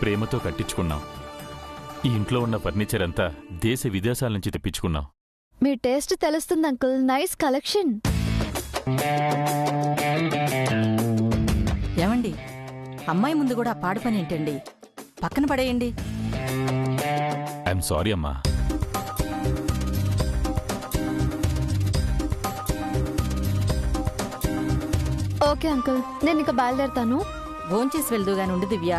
ప్రేమతో కట్టించుకున్నాం. ఈ ఇంట్లో ఉన్న ఫర్నిచర్ అంతా దేశ విదేశాల నుంచి తెప్పించుకున్నాం. మీ టేస్ట్ తెలుస్తుంది అంకుల్. Nice collection. ఏమండి, అమ్మాయి ముందు కూడా పాడు పని ఏంటండి? పక్కన పడేయండి. ఐఎమ్ సారీ అమ్మా. ఓకే అంకుల్, నేను ఇక బయలుదేరుతాను. భోంచేసి వెళ్దుగాని ఉండు దివ్య.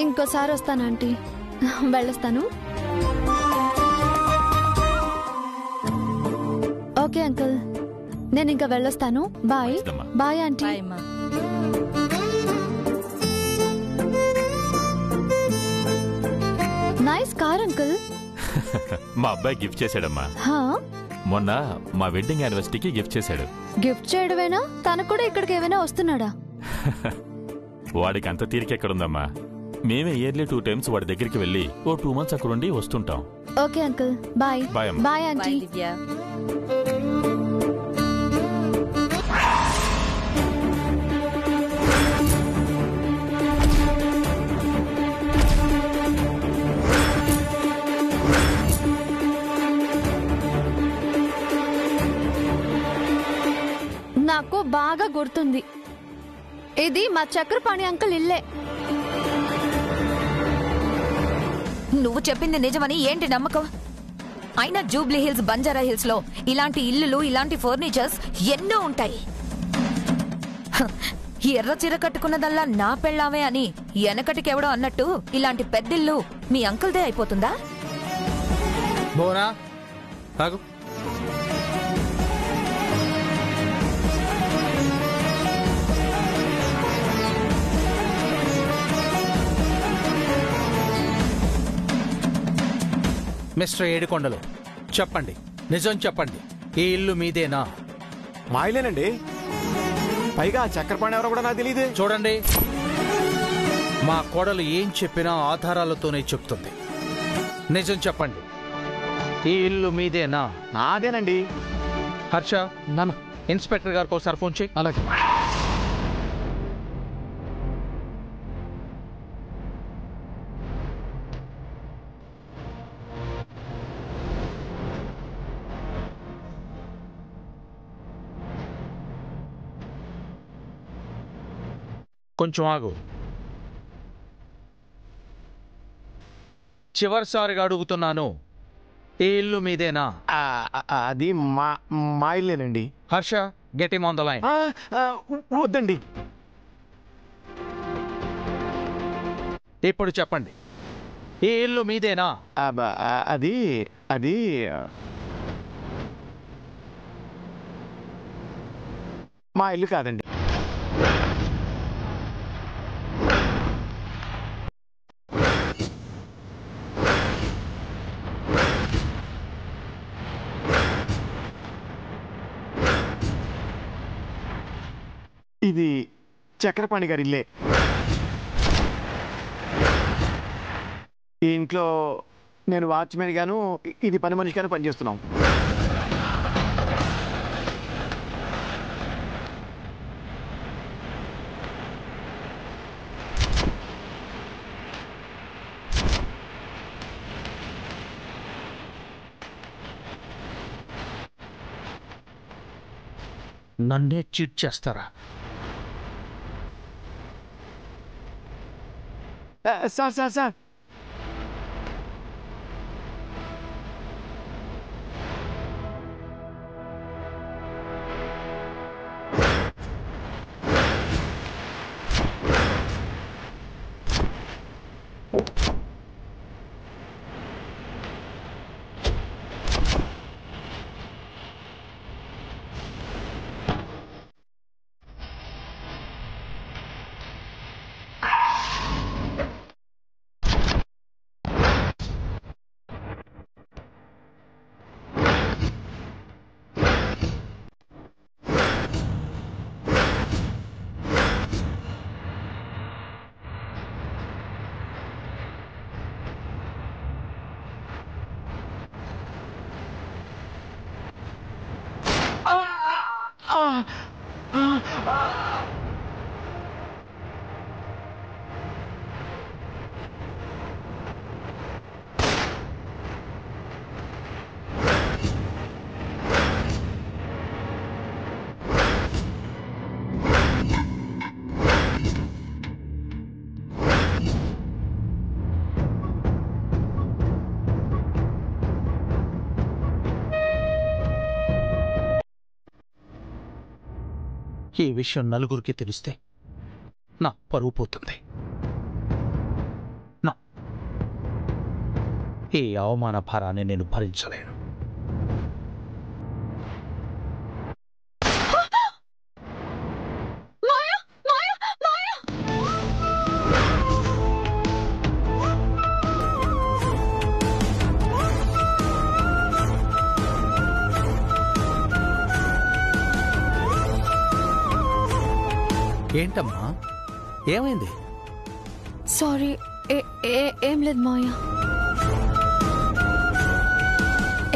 ఇంకోసారి వస్తాను ఆంటీ. వెళ్ళొస్తాను. ఓకే అంకుల్, నేను ఇంకా వెళ్ళొస్తాను. Bye. Bye aunty. Nice car uncle. మా అబ్బాయి గిఫ్ట్ చేశాడమ్మా. మొన్న మా వెడ్డింగ్ యానివర్సరీకి గిఫ్ట్ చేశాడు. గిఫ్ట్ చేయడమేనా? తనకు కూడా ఇక్కడికి ఏమైనా వస్తున్నాడా? వాడికి అంత తీరికెక్కడుందమ్మా. మేమే ఇయర్లీ 2 times వాడి దగ్గరికి వెళ్ళి ఓ 2 months అక్కడుండి వస్తుంటాం. Okay uncle, bye. Bye aunty. నాకు బాగా గుర్తుంది, ఇది మా చక్రపాణి అంకుల్ ఇల్లే. నువ్వు చెప్పింది నిజమని ఏంటి నమ్మకం? అయినా జూబ్లీ హిల్స్, బంజారా హిల్స్ లో ఇలాంటి ఇల్లులు, ఇలాంటి ఫర్నిచర్స్ ఎన్నో ఉంటాయి. ఎర్ర చీర కట్టుకున్నదల్లా నా పెళ్ళామే అని వెనకటికెవడో అన్నట్టు ఇలాంటి పెద్దిల్లు మీ అంకుల్దే అయిపోతుందా? మిస్టర్ ఏడుకొండలు, చెప్పండి, నిజం చెప్పండి, ఈ ఇల్లు మీదేనా? మా ఇల్లేనండి. పైగా చక్రపాణి ఎవరో కూడా నాకు తెలియదు. చూడండి, మా కోడలు ఏం చెప్పినా ఆధారాలతోనే చెప్తుంది. నిజం చెప్పండి, ఈ ఇల్లు మీదేనా? నాదేనండి. హర్ష, నాన్న, ఇన్స్పెక్టర్ గారికి ఒకసారి ఫోన్ చేయి. అలాగే. కొంచెం ఆగు. చివరిసారిగా అడుగుతున్నాను, ఈ ఇల్లు మీదేనా? అది మా ఇల్లేనండి. Harsha, get him on the line. వద్దండి. ఇప్పుడు చెప్పండి, ఈ ఇల్లు మీదేనా? అది అది మా ఇల్లు కాదండి. ఇది చక్రపాణి గారి ఇల్లే. ఈ ఇంట్లో నేను వాచ్మెన్ గాను, ఇది పని మనిషి గాను పనిచేస్తున్నాం. నన్నే చీట్ చేస్తారా? సార్ ఈ విషయం నలుగురికి తెలిస్తే నా పరువు పోతుంది. నా ఈ అవమాన భారాన్ని నేను భరించలేను. ఏంటమ్మా, ఏమైంది? సారీ, ఏం లేదు మాయా.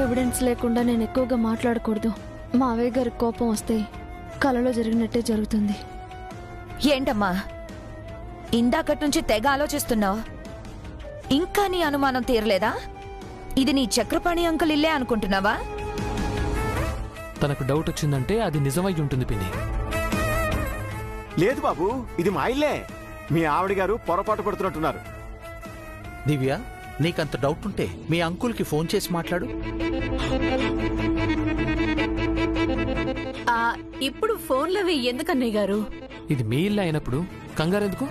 ఎవిడెన్స్ లేకుండా నేను ఎక్కువగా మాట్లాడకూడదు. మావయ్య గారి కోపం వస్తే కలలో జరిగినట్టే జరుగుతుంది. ఏంటమ్మా ఇందాకటి నుంచి తెగ ఆలోచిస్తున్నావు? ఇంకా నీ అనుమానం తీరలేదా? ఇది నీ చక్రపాణి అంకుల్ ఇల్లే అనుకుంటున్నావా? తనకు డౌట్ వచ్చిందంటే అది నిజమై ఉంటుంది పిన్ని. లేదు బాబు, ఇది మా ఇల్లే. మీ ఆవిడ గారు పొరపాటు పడుతున్నట్టున్నారు. దివ్య, నీకంత డౌట్ ఉంటే మీ అంకుల్కి ఫోన్ చేసి మాట్లాడు. ఇప్పుడు ఫోన్లవి ఎందుకన్నయ్య గారు? ఇది మీ ఇల్లు అయినప్పుడు కంగారెందుకు?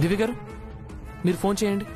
దివ్య గారు, మీరు ఫోన్ చేయండి.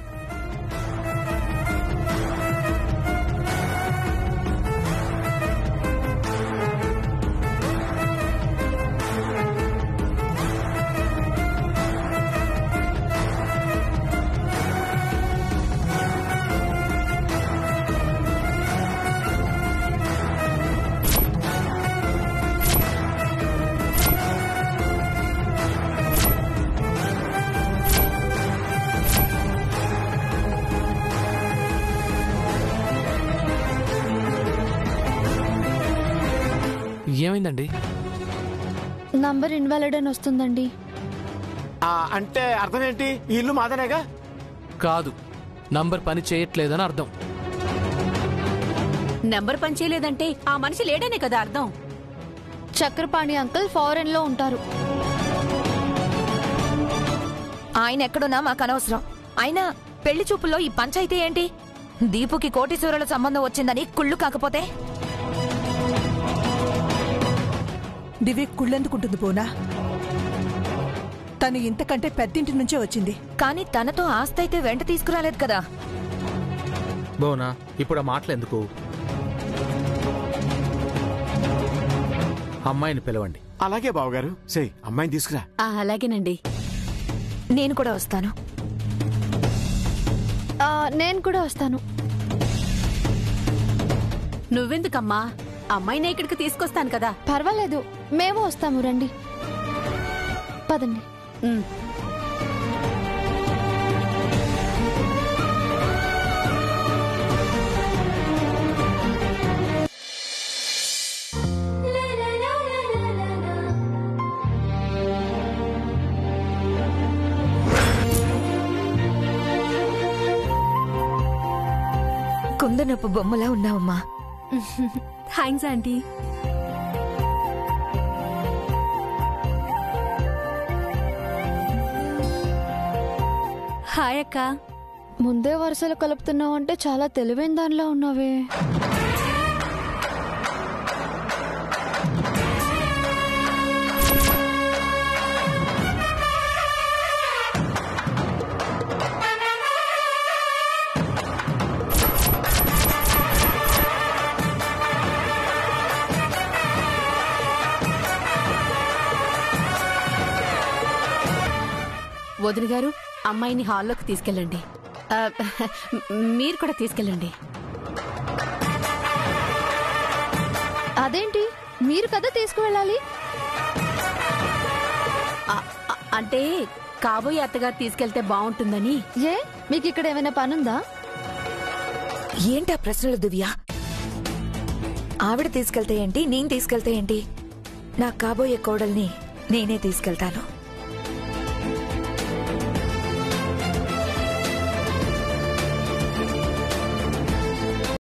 ఏమైందండి? నంబర్ ఇన్వాలిడ్ అని వస్తుందండి. అంటే అర్థం ఏంటి? ఈ ఇల్లు మాదనేగా? కాదు, నంబర్ పని చేయట్లేదని అర్థం. నంబర్ పనిచేయలేదంటే ఆ మనిషి లేడనే కదా అర్థం. చక్రపాణి అంకుల్ ఫారెన్ లో ఉంటారు. ఆయన ఎక్కడున్నా మాకు అనవసరం. అయినా పెళ్లి చూపుల్లో ఈ పంచాయితీ ఏంటి? దీపుకి కోటీశ్వరుల సంబంధం వచ్చిందని కుళ్ళు కాకపోతే? దివ్య కుళ్ళెందుకుంటుంది పోనా? తను ఇంతకంటే పెద్దింటి నుంచే వచ్చింది. కానీ తనతో ఆస్తి అయితే వెంట తీసుకురాలేదు కదా. బోనా, ఇప్పుడు ఆ మాటలెందుకు? అమ్మాయిని పిలవండి. అలాగే బావగారు. సే, అమ్మాయిని తీసుకురా. అలాగేనండి. నేను కూడా వస్తాను. నేను కూడా వస్తాను. నువ్వెందుకమ్మా? అమ్మాయిని ఇక్కడికి తీసుకొస్తాను కదా. పర్వాలేదు, మేము వస్తాము. రండి, పదండి. కుందనపు బొమ్మలా ఉన్నావమ్మా. Thanks aunty. హాయ్ అక్క. ముందే వరుసలు కలుపుతున్నావు అంటే చాలా తెలివైన దానిలో ఉన్నావే. వదిన గారు, అమ్మాయిని హాల్లోకి తీసుకెళ్ళండి. మీరు కూడా తీసుకెళ్ళండి. అదేంటి, మీరు కదా తీసుకువెళ్ళాలి? అంటే కాబోయే అత్తగారు తీసుకెళ్తే బాగుంటుందని. ఏ, మీకు ఇక్కడ ఏమైనా పనుందా? ఏంటా ప్రశ్నలు దివ్య? ఆవిడ తీసుకెళ్తే ఏంటి, నేను తీసుకెళ్తే ఏంటి? నా కాబోయే కోడల్ని నేనే తీసుకెళ్తాను.